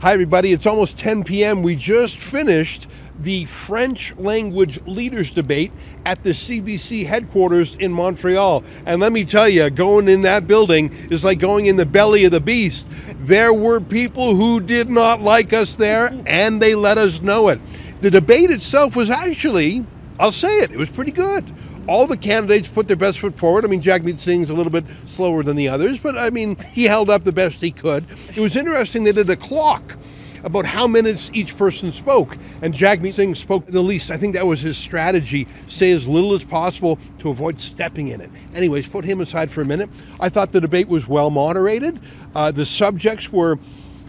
Hi everybody, it's almost 10 p.m. We just finished the French language leaders debate at the CBC headquarters in Montreal. And let me tell you, going in that building is like going in the belly of the beast. There were people who did not like us there, and they let us know it. The debate itself was actually, I'll say it was pretty good. All the candidates put their best foot forward. I mean, Jagmeet Singh's a little bit slower than the others, but I mean, he held up the best he could. It was interesting they did a clock about how minutes each person spoke, and Jagmeet Singh spoke the least. I think that was his strategy, say as little as possible to avoid stepping in it. Anyways, put him aside for a minute. I thought the debate was well moderated. The subjects were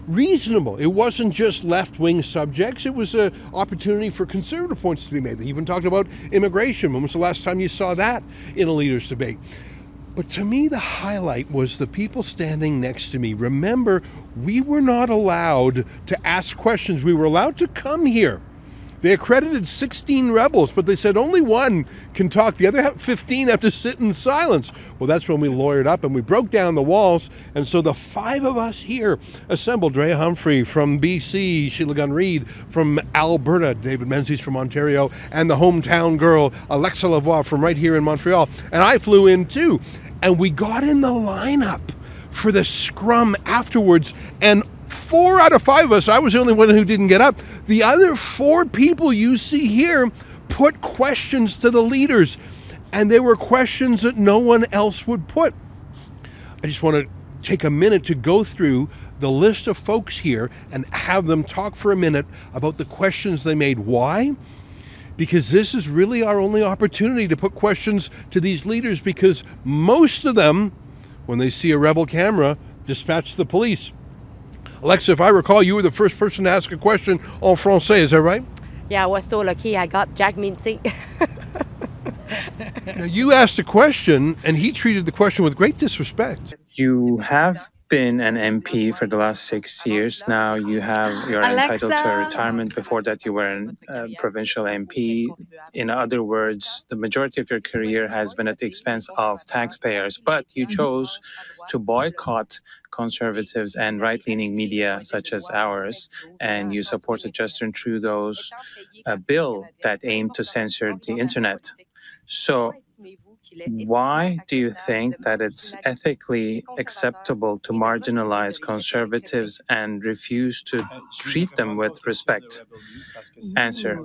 reasonable. It wasn't just left-wing subjects. It was an opportunity for conservative points to be made. They even talked about immigration. When was the last time you saw that in a leaders' debate? But to me, the highlight was the people standing next to me. Remember, we were not allowed to ask questions. We were allowed to come here. They accredited 16 rebels, but they said only one can talk. The other 15 have to sit in silence. Well, that's when we lawyered up and we broke down the walls. And so the five of us here assembled. Drea Humphrey from BC, Sheila Gunn-Reid from Alberta, David Menzies from Ontario, and the hometown girl, Alexa Lavoie from right here in Montreal. And I flew in too. And we got in the lineup for the scrum afterwards. And 4 out of 5 of us, I was the only one who didn't get up. The other 4 people you see here put questions to the leaders, and they were questions that no one else would put. I just want to take a minute to go through the list of folks here and have them talk for a minute about the questions they made. Why? Because this is really our only opportunity to put questions to these leaders, because most of them, when they see a rebel camera, dispatch the police. Alexa, if I recall, you were the first person to ask a question en français, is that right? Yeah, I was so lucky I got Jagmeet Singh. Now, you asked a question, and he treated the question with great disrespect. You have been an MP for the last 6 years. Now you're entitled to a retirement. Before that, you were a provincial MP. In other words, the majority of your career has been at the expense of taxpayers, but you chose to boycott conservatives and right-leaning media such as ours, and you supported Justin Trudeau's bill that aimed to censor the internet. So why do you think that it's ethically acceptable to marginalize conservatives and refuse to treat them with respect? Answer: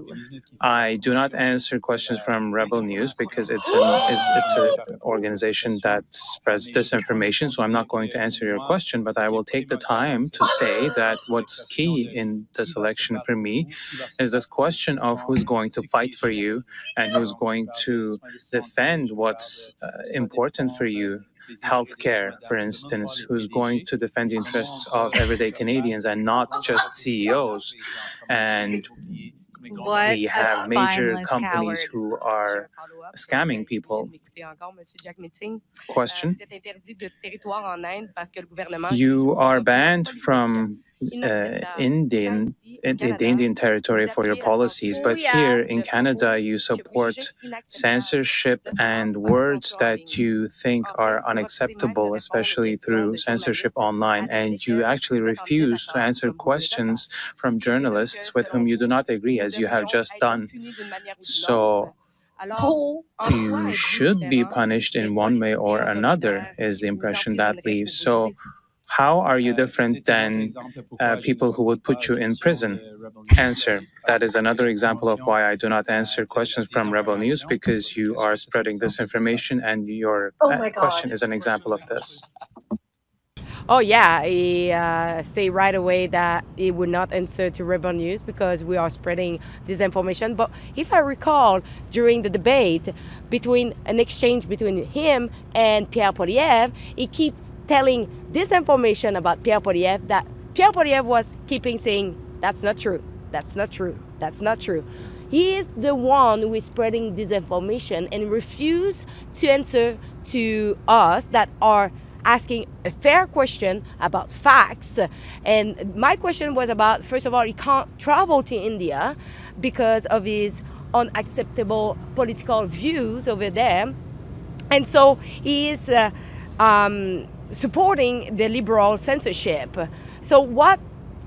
I do not answer questions from Rebel News because it's an organization that spreads disinformation, so I'm not going to answer your question, but I will take the time to say that what's key in this election for me is this question of who's going to fight for you and who's going to defend what's important for you. Healthcare, for instance, who's going to defend the interests of everyday Canadians and not just CEOs. And we have major companies who are scamming people. Question: you are banned from the Indian territory for your policies, but here in Canada you support censorship and words that you think are unacceptable, especially through censorship online, and you actually refuse to answer questions from journalists with whom you do not agree, as you have just done. So you should be punished in one way or another, is the impression that leaves. So how are you different than people who would put you in prison? Answer: that is another example of why I do not answer questions from Rebel News, because you are spreading disinformation, and your question is an example of this. Oh yeah, he say right away that he would not answer to Rebel News because we are spreading disinformation. But if I recall, during the debate, between an exchange between him and Pierre Poilievre, he keep telling disinformation about Pierre Poilievre, that Pierre Poilievre was keeping saying, that's not true, that's not true, that's not true. He is the one who is spreading disinformation and refuse to answer to us that are asking a fair question about facts. And my question was about, first of all, he can't travel to India because of his unacceptable political views over there. And so he is supporting the liberal censorship. So what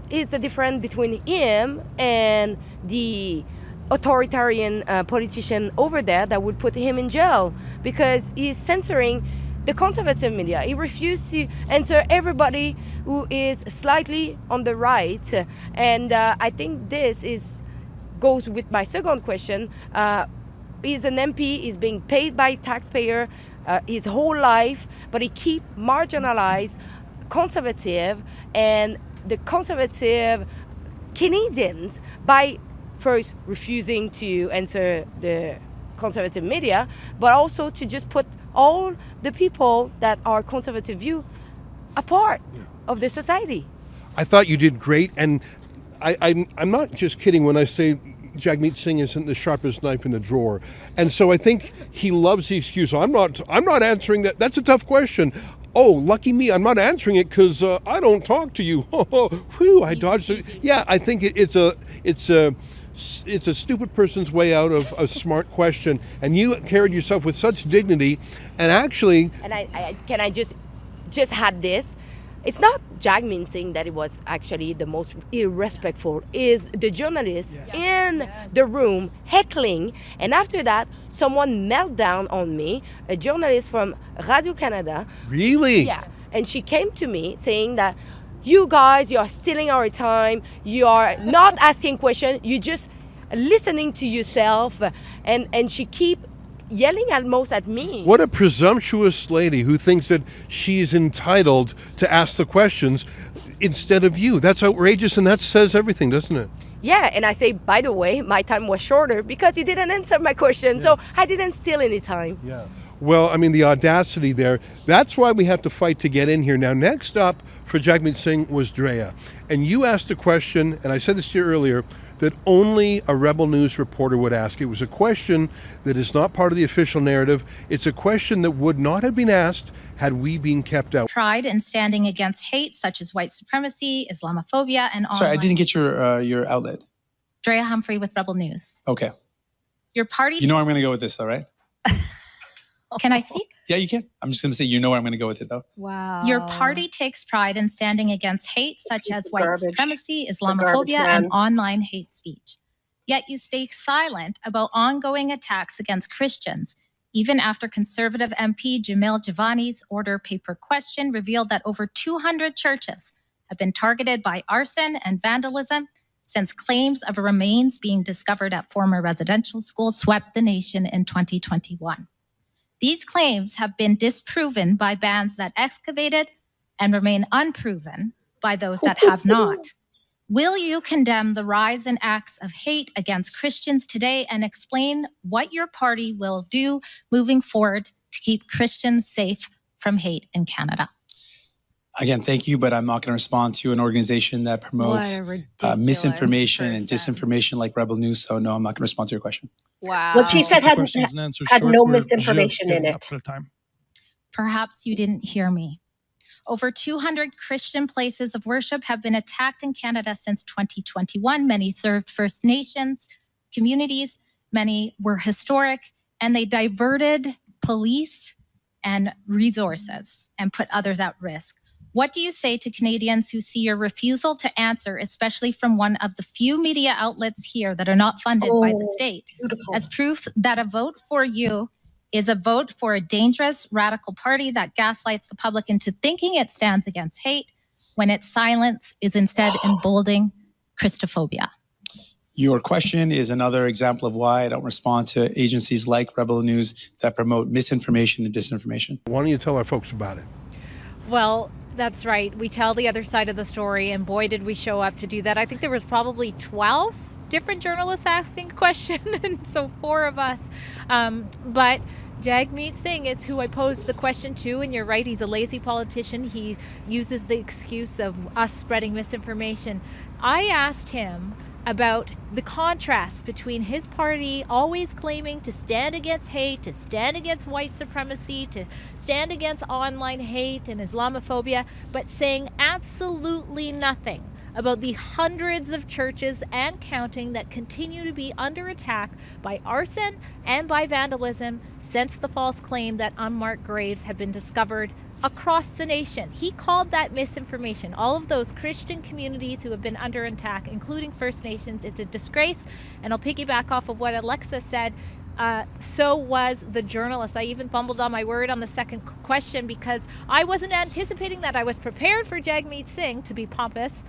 is the difference between him and the authoritarian politician over there that would put him in jail because he's censoring the conservative media. He refused to answer everybody who is slightly on the right. And I think this goes with my second question. He's an MP, he's being paid by taxpayer his whole life, but he keep marginalized conservative and the conservative Canadians by first refusing to answer the conservative media, but also to just put all the people that are conservative view a part of the society. I thought you did great, and I'm not just kidding when I say Jagmeet Singh isn't the sharpest knife in the drawer. And so I think he loves the excuse. I'm not answering that. That's a tough question. Oh, lucky me, I'm not answering it because I don't talk to you. Whew, I dodged it. Yeah, I think it's a stupid person's way out of a smart question, and you carried yourself with such dignity, and actually. And can I just add this? It's not Jagmeet Singh that it was actually the most irrespectful. Is the journalist in the room heckling, and after that, someone knelt down on me, a journalist from Radio Canada. Really? Yeah, and she came to me saying that you guys, you are stealing our time. You are not asking questions. You're just listening to yourself, and she keep yelling almost at me. What a presumptuous lady who thinks that she's entitled to ask the questions instead of you. That's outrageous, and that says everything, doesn't it? Yeah, and I say, by the way, my time was shorter because you didn't answer my question, so I didn't steal any time. Yeah. Well, I mean, the audacity there. That's why we have to fight to get in here. Now, next up for Jagmeet Singh was Drea. And you asked a question, and I said this to you earlier, that only a Rebel News reporter would ask. It was a question that is not part of the official narrative. It's a question that would not have been asked had we been kept out. Pride in standing against hate such as white supremacy, Islamophobia, and Sorry, I didn't get your outlet. Drea Humphrey with Rebel News. Okay. Your party. You know where I'm going to go with this, all right? Can I speak? Yeah, you can. I'm just going to say you know where I'm going to go with it, though. Wow. Your party takes pride in standing against hate such as white supremacy, Islamophobia, and online hate speech. Yet you stay silent about ongoing attacks against Christians, even after conservative MP Jamil Javani's order paper question revealed that over 200 churches have been targeted by arson and vandalism since claims of remains being discovered at former residential schools swept the nation in 2021. These claims have been disproven by bands that excavated and remain unproven by those that have not. Will you condemn the rise in acts of hate against Christians today and explain what your party will do moving forward to keep Christians safe from hate in Canada? Again, thank you, but I'm not going to respond to an organization that promotes misinformation and disinformation like Rebel News. So no, I'm not going to respond to your question. Wow. What she said had no misinformation in it. Perhaps you didn't hear me. Over 200 Christian places of worship have been attacked in Canada since 2021. Many served First Nations communities. Many were historic, and they diverted police and resources and put others at risk. What do you say to Canadians who see your refusal to answer, especially from one of the few media outlets here that are not funded by the state, as proof that a vote for you is a vote for a dangerous radical party that gaslights the public into thinking it stands against hate when its silence is instead emboldening Christophobia? Your question is another example of why I don't respond to agencies like Rebel News that promote misinformation and disinformation. Why don't you tell our folks about it? Well, that's right. We tell the other side of the story, and boy, did we show up to do that. I think there was probably 12 different journalists asking a question, and so 4 of us. But Jagmeet Singh is who I posed the question to, and you're right, he's a lazy politician. He uses the excuse of us spreading misinformation. I asked him about the contrast between his party always claiming to stand against hate, to stand against white supremacy, to stand against online hate and Islamophobia, but saying absolutely nothing about the hundreds of churches and counting that continue to be under attack by arson and by vandalism since the false claim that unmarked graves have been discovered across the nation. He called that misinformation. All of those Christian communities who have been under attack, including First Nations, it's a disgrace. And I'll piggyback off of what Alexa said. So was the journalist. I even fumbled on my word on the second question because I wasn't anticipating that. I was prepared for Jagmeet Singh to be pompous,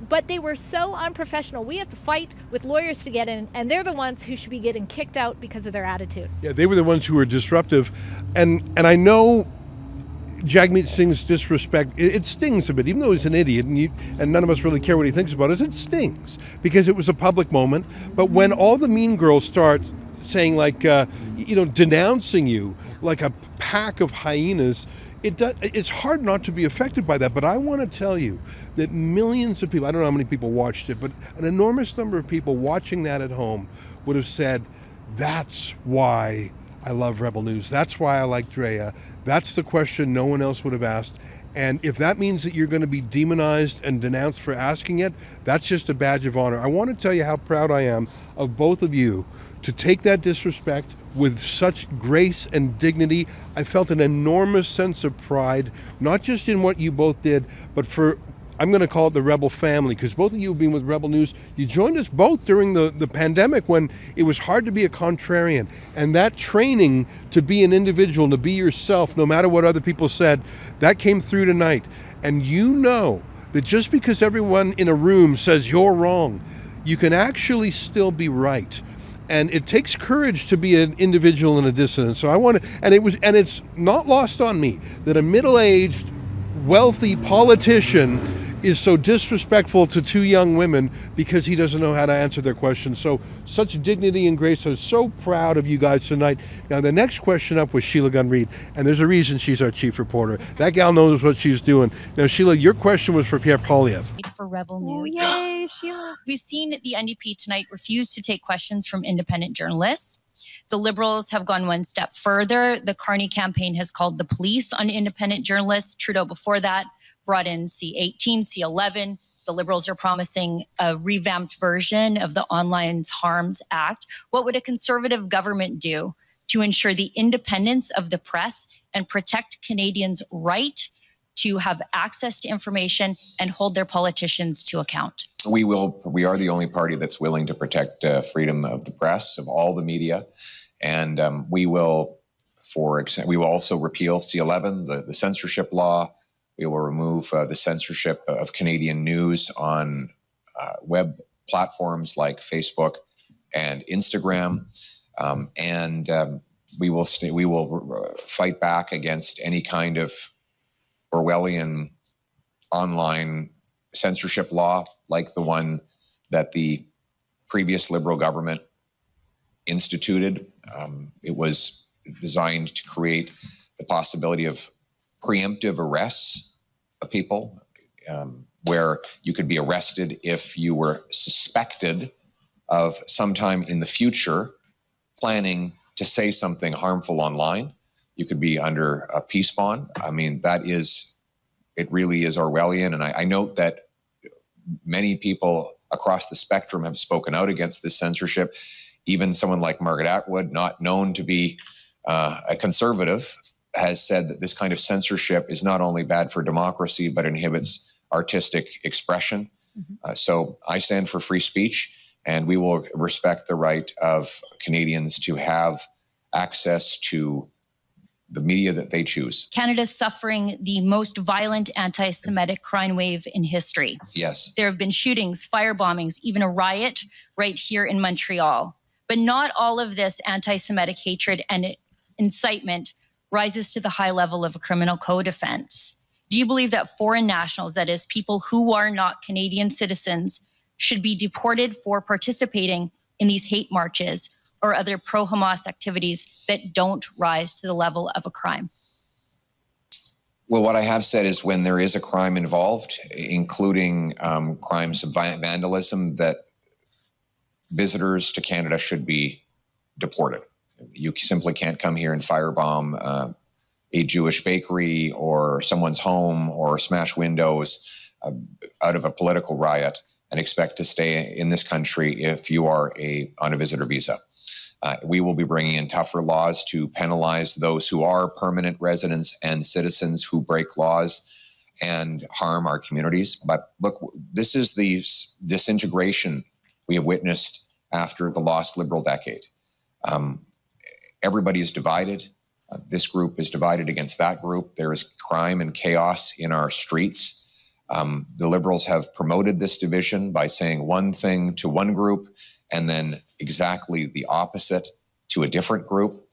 but they were so unprofessional. We have to fight with lawyers to get in, and they're the ones who should be getting kicked out because of their attitude. Yeah, they were the ones who were disruptive. And I know Jagmeet Singh's disrespect, it stings a bit, even though he's an idiot and none of us really care what he thinks about us. It stings because it was a public moment. But when all the mean girls start saying like, denouncing you like a pack of hyenas, it's hard not to be affected by that. But I want to tell you that millions of people, I don't know how many people watched it, but an enormous number of people watching that at home would have said, that's why I love Rebel News. That's why I like Drea. That's the question no one else would have asked. And if that means that you're going to be demonized and denounced for asking it, that's just a badge of honor. I want to tell you how proud I am of both of you to take that disrespect with such grace and dignity. I felt an enormous sense of pride, not just in what you both did, but for, I'm going to call it the Rebel family, because both of you have been with Rebel News. You joined us both during the pandemic when it was hard to be a contrarian. And that training to be an individual, to be yourself, no matter what other people said, that came through tonight. And you know that just because everyone in a room says you're wrong, you can actually still be right. And it takes courage to be an individual and a dissident. So I want to, and it's not lost on me that a middle-aged, wealthy politician is so disrespectful to two young women because he doesn't know how to answer their questions. So such dignity and grace. I'm so proud of you guys tonight. Now the next question up was Sheila Gunn-Reid, and there's a reason she's our chief reporter. That gal knows what she's doing. Now Sheila, your question was for Pierre Poilievre. For Rebel News. Oh, yay, Sheila. We've seen the NDP tonight refuse to take questions from independent journalists. The Liberals have gone one step further. The Carney campaign has called the police on independent journalists. Trudeau before that brought in C-18, C-11. The Liberals are promising a revamped version of the Online Harms Act. What would a Conservative government do to ensure the independence of the press and protect Canadians' right to have access to information and hold their politicians to account? We are the only party that's willing to protect freedom of the press, of all the media. And we will also repeal C-11, the censorship law. We will remove the censorship of Canadian news on web platforms like Facebook and Instagram. We will fight back against any kind of Orwellian online censorship law like the one that the previous Liberal government instituted. It was designed to create the possibility of preemptive arrests of people, where you could be arrested if you were suspected of sometime in the future planning to say something harmful online. You could be under a peace bond. I mean, it really is Orwellian. And I note that many people across the spectrum have spoken out against this censorship. Even someone like Margaret Atwood, not known to be a conservative, has said that this kind of censorship is not only bad for democracy, but inhibits artistic expression. So I stand for free speech, and we will respect the right of Canadians to have access to the media that they choose. Canada's suffering the most violent anti-Semitic crime wave in history. Yes. There have been shootings, firebombings, even a riot right here in Montreal. But not all of this anti-Semitic hatred and incitement rises to the high level of a criminal code offense. Do you believe that foreign nationals, that is, people who are not Canadian citizens, should be deported for participating in these hate marches or other pro-Hamas activities that don't rise to the level of a crime? Well, what I have said is when there is a crime involved, including crimes of vandalism, that visitors to Canada should be deported. You simply can't come here and firebomb a Jewish bakery or someone's home or smash windows out of a political riot and expect to stay in this country if you are on a visitor visa. We will be bringing in tougher laws to penalize those who are permanent residents and citizens who break laws and harm our communities. But look, this is the disintegration we have witnessed after the lost Liberal decade. Everybody is divided. This group is divided against that group. There is crime and chaos in our streets. The Liberals have promoted this division by saying one thing to one group and then exactly the opposite to a different group.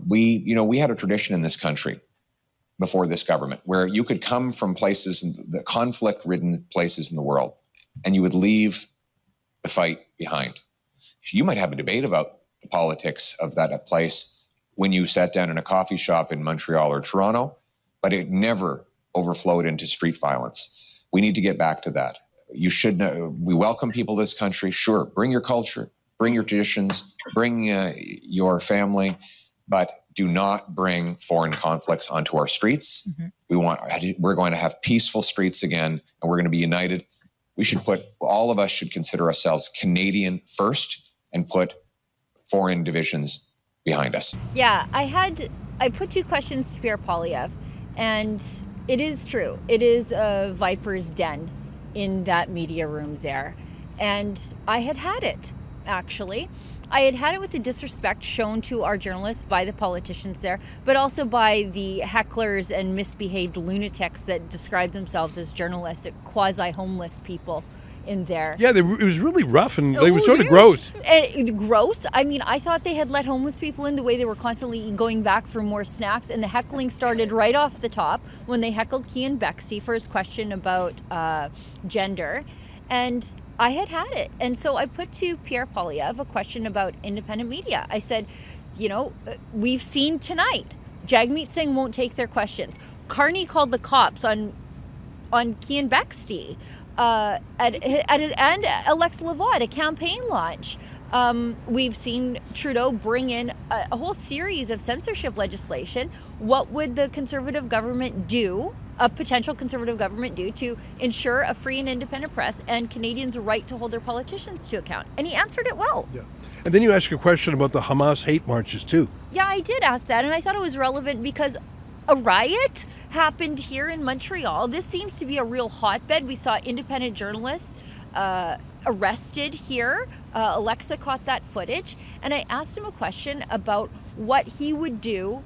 We had a tradition in this country before this government where you could come from places, the conflict-ridden places in the world, and you would leave the fight behind. You might have a debate about the politics of that place when you sat down in a coffee shop in Montreal or Toronto, but it never overflowed into street violence. We need to get back to that. You should know, we welcome people to this country. Sure, bring your culture, bring your traditions, bring your family, but do not bring foreign conflicts onto our streets. We're going to have peaceful streets again, and we're going to be united. All of us should consider ourselves Canadian first and put foreign divisions behind us. Yeah, I put 2 questions to Pierre Poilievre, and it is true. It is a viper's den in that media room there. And I had it, actually. I had it with the disrespect shown to our journalists by the politicians there, but also by the hecklers and misbehaved lunatics that describe themselves as journalists, quasi-homeless people in there. Yeah, it was really rough, and they were sort of gross. Gross? I mean, I thought they had let homeless people in the way they were constantly going back for more snacks, and the heckling started right off the top when they heckled Cian Bexey for his question about gender. And I had it. And so I put to Pierre Poilievre a question about independent media. I said, we've seen tonight, Jagmeet Singh won't take their questions. Carney called the cops on Cian Bexey. And Alexa Lavoie at a campaign launch. We've seen Trudeau bring in a whole series of censorship legislation. What would the Conservative government do, a potential Conservative government do, to ensure a free and independent press and Canadians' right to hold their politicians to account? And he answered it well. Yeah. And then you asked a question about the Hamas hate marches too. Yeah, I did ask that, and I thought it was relevant because a riot happened here in Montreal. This seems to be a real hotbed. We saw independent journalists arrested here. Alexa caught that footage. And I asked him a question about what he would do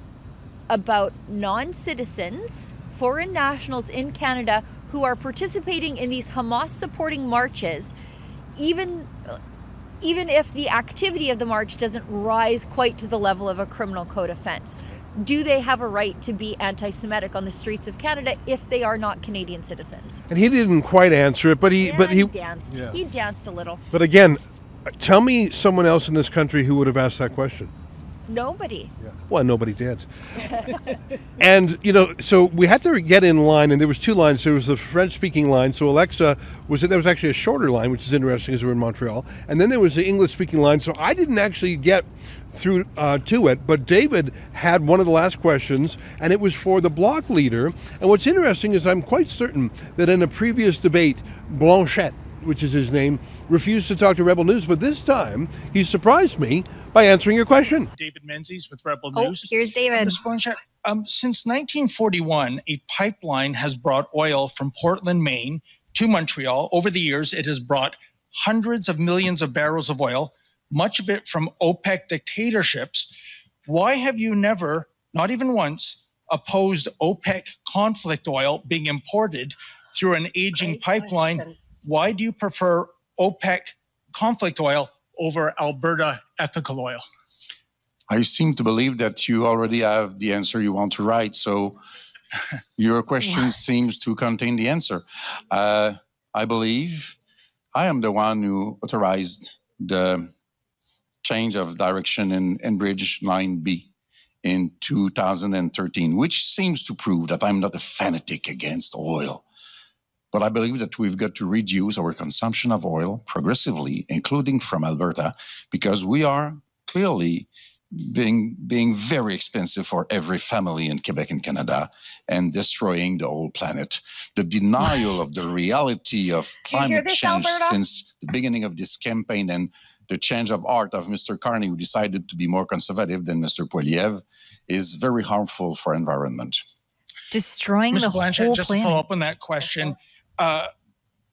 about non-citizens, foreign nationals in Canada who are participating in these Hamas-supporting marches, even if the activity of the march doesn't rise quite to the level of a criminal code offense. Do they have a right to be anti-Semitic on the streets of Canada if they are not Canadian citizens? And he didn't quite answer it, but he danced. Yeah. He danced a little. But again, tell me someone else in this country who would have asked that question. Nobody. Yeah. Well, nobody did. And, so we had to get in line, and there was 2 lines. There was the French-speaking line, so Alexa there was actually a shorter line, which is interesting because we're in Montreal. And then there was the English-speaking line, so I didn't actually get through to it, but David had one of the last questions, and it was for the Bloc leader. And what's interesting is I'm quite certain that in a previous debate, Blanchette, which is his name, refused to talk to Rebel News, but this time he surprised me by answering your question. David Menzies with Rebel News. Here's David. Ms. Blanchette, since 1941, a pipeline has brought oil from Portland, Maine to Montreal. Over the years, it has brought hundreds of millions of barrels of oil, much of it from OPEC dictatorships. Why have you never, not even once, opposed OPEC conflict oil being imported through an aging pipeline? Why do you prefer OPEC conflict oil over Alberta ethical oil? I seem to believe that you already have the answer you want to write, so your question seems to contain the answer. I believe I am the one who authorized the change of direction in Enbridge Line B in 2013, which seems to prove that I'm not a fanatic against oil. But I believe that we've got to reduce our consumption of oil progressively, including from Alberta, because we are clearly being very expensive for every family in Quebec and Canada and destroying the whole planet. The denial of the reality of climate change since the beginning of this campaign and the change of heart of Mr. Carney, who decided to be more conservative than Mr. Poiliev, is very harmful for environment. Destroying Ms. the Blanchette, whole just planet. to follow up on that question,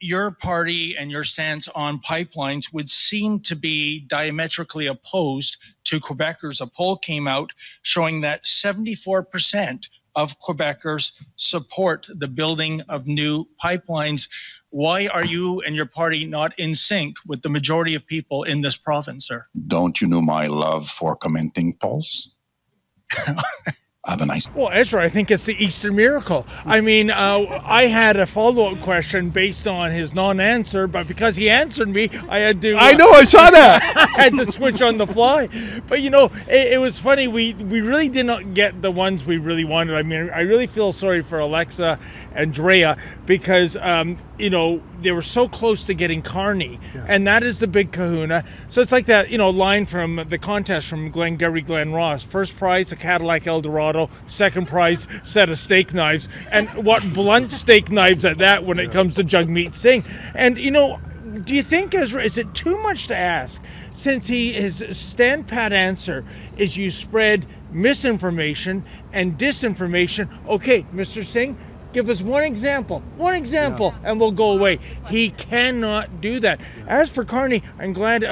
your party and your stance on pipelines would seem to be diametrically opposed to Quebecers. A poll came out showing that 74% of Quebecers support the building of new pipelines. Why are you and your party not in sync with the majority of people in this province, sir? Don't you know my love for commenting polls? Have a nice. Well, Ezra, I think it's the Easter miracle. I mean, I had a follow-up question based on his non-answer, but because he answered me, I had to. I know, I saw that. I had to switch on the fly. But you know, it was funny. We really did not get the ones we really wanted. I mean, I really feel sorry for Alexa and Drea because you know, they were so close to getting Carney, and that is the big kahuna. So it's like that, you know, line from the contest from Glengarry Glen Ross. First prize, a Cadillac Eldorado. Second prize, set of steak knives. And what blunt steak knives at that when it comes to Jagmeet Singh. And, you know, do you think, Ezra, is it too much to ask, since his stand pat answer is you spread misinformation and disinformation? Okay, Mr. Singh, give us one example, and we'll go away. He cannot do that. As for Carney, I'm glad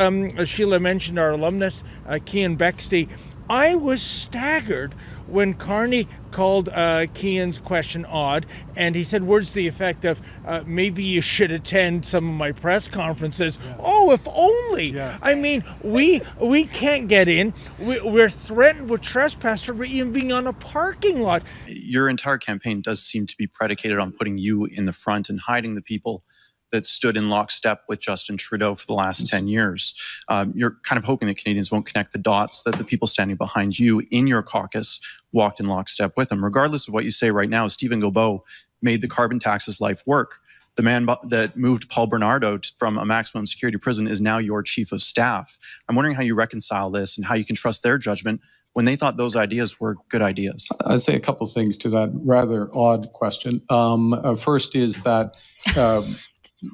Sheila mentioned our alumnus, Cian Bexty. I was staggered when Carney called Cian's question odd, and he said words to the effect of, maybe you should attend some of my press conferences. Yeah. Oh, if only. Yeah. I mean, we can't get in. We're threatened with trespass for even being on a parking lot. Your entire campaign does seem to be predicated on putting you in the front and hiding the people that stood in lockstep with Justin Trudeau for the last 10 years. You're kind of hoping that Canadians won't connect the dots, that the people standing behind you in your caucus walked in lockstep with them. Regardless of what you say right now, Stephen Guilbeault made the carbon taxes life work. The man that moved Paul Bernardo from a maximum security prison is now your chief of staff. I'm wondering how you reconcile this and how you can trust their judgment when they thought those ideas were good ideas. I'd say a couple of things to that rather odd question. First is that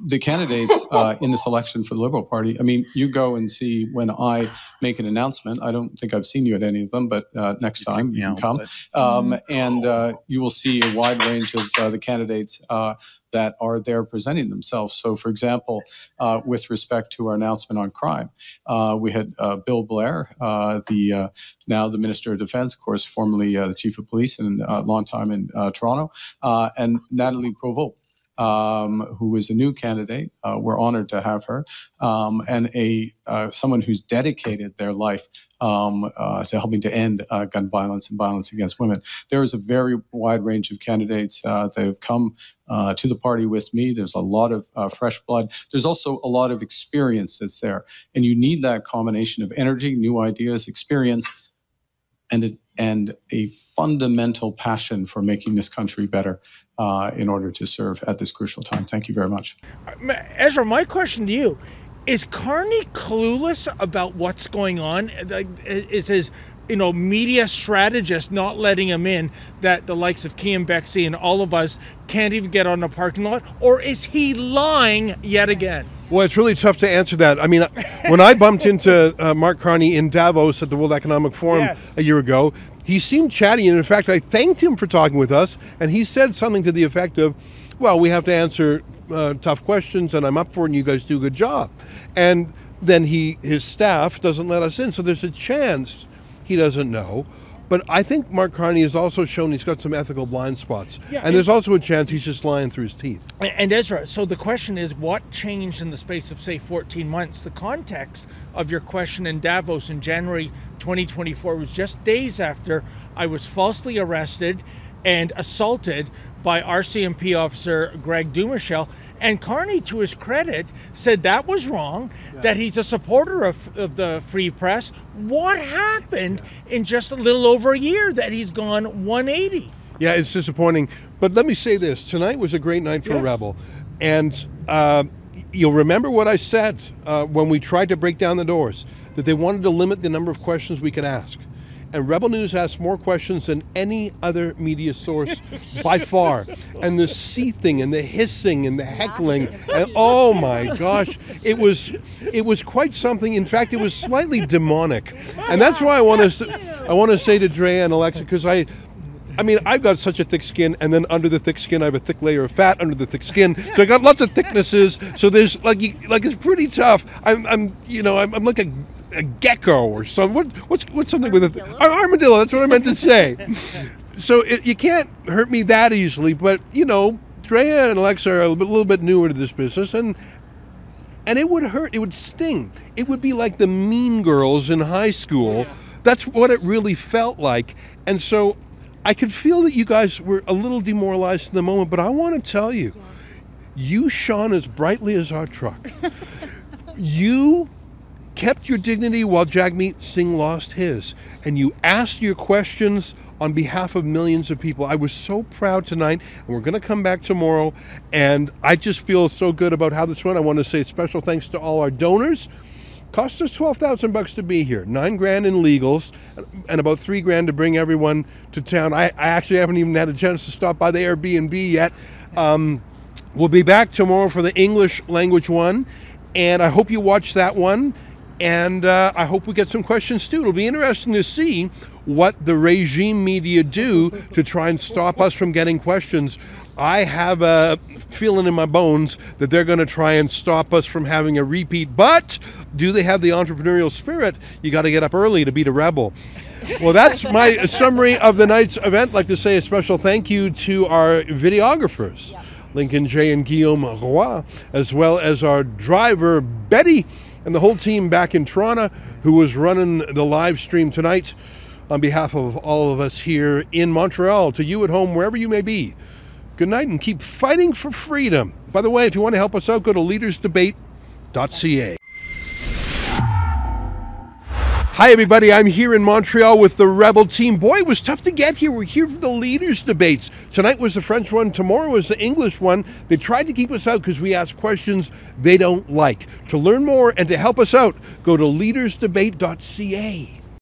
the candidates in this election for the Liberal Party, I mean, you go and see when I make an announcement. I don't think I've seen you at any of them, but next time you can come. And you will see a wide range of the candidates that are there presenting themselves. So, for example, with respect to our announcement on crime, we had Bill Blair, now the Minister of Defense, of course, formerly the Chief of Police and a long time in Toronto, and Natalie Provost, who is a new candidate. We're honored to have her, and someone who's dedicated their life to helping to end gun violence and violence against women. There is a very wide range of candidates that have come to the party with me. There's a lot of fresh blood. There's also a lot of experience that's there, and you need that combination of energy, new ideas, experience, and a fundamental passion for making this country better in order to serve at this crucial time. Thank you very much. Ezra, my question to you, is Carney clueless about what's going on? Is his media strategist not letting him in, that the likes of Cian Bexy and all of us can't even get on the parking lot? Or is he lying yet again? Well, it's really tough to answer that. I mean, when I bumped into Mark Carney in Davos at the World Economic Forum a year ago, he seemed chatty. And in fact, I thanked him for talking with us. And he said something to the effect of, well, we have to answer tough questions and I'm up for it and you guys do a good job. And then his staff doesn't let us in. So there's a chance he doesn't know. But I think Mark Carney has also shown he's got some ethical blind spots. Yeah, and there's also a chance he's just lying through his teeth. And Ezra, so the question is, what changed in the space of, say, 14 months? The context of your question in Davos in January 2024 was just days after I was falsely arrested and assaulted by RCMP officer Greg Dumichel. And Carney, to his credit, said that was wrong, that he's a supporter of the free press. What happened in just a little over a year that he's gone 180? Yeah, it's disappointing. But let me say this. Tonight was a great night for Rebel. And you'll remember what I said when we tried to break down the doors, that they wanted to limit the number of questions we could ask. and Rebel News asked more questions than any other media source by far. And the seething and the hissing and the heckling, and oh my gosh, it was quite something. In fact, it was slightly demonic, and that's why I want to say to Drea and Alexa, because I mean, I've got such a thick skin, and then under the thick skin, I have a thick layer of fat under the thick skin. So I got lots of thicknesses. So there's like it's pretty tough. I'm like a gecko or something. What's something with an armadillo? That's what I meant to say. So you can't hurt me that easily. But Drea and Alexa are a little bit newer to this business, and it would hurt. It would sting. It would be like the Mean Girls in high school. That's what it really felt like. And so I could feel that you guys were a little demoralized in the moment, but I want to tell you, you shone as brightly as our truck. You kept your dignity while Jagmeet Singh lost his, and you asked your questions on behalf of millions of people. I was so proud tonight, and we're going to come back tomorrow, and I just feel so good about how this went. I want to say special thanks to all our donors. Cost us $12,000 to be here, $9,000 in legals, and about $3,000 to bring everyone to town. I actually haven't even had a chance to stop by the Airbnb yet. We'll be back tomorrow for the English language one, and I hope you watch that one, and I hope we get some questions too. It'll be interesting to see what the regime media do to try and stop us from getting questions. I have a feeling in my bones that they're going to try and stop us from having a repeat. But do they have the entrepreneurial spirit? You got to get up early to beat a rebel. Well, that's my summary of the night's event. I'd like to say a special thank you to our videographers, Lincoln J. and Guillaume Roy, as well as our driver, Betty, and the whole team back in Toronto who was running the live stream tonight. On behalf of all of us here in Montreal, to you at home, wherever you may be, good night and keep fighting for freedom. By the way, if you want to help us out, go to leadersdebate.ca. Hi, everybody. I'm here in Montreal with the Rebel team. Boy, it was tough to get here. We're here for the Leaders Debates. Tonight was the French one. Tomorrow was the English one. They tried to keep us out because we ask questions they don't like. To learn more and to help us out, go to leadersdebate.ca.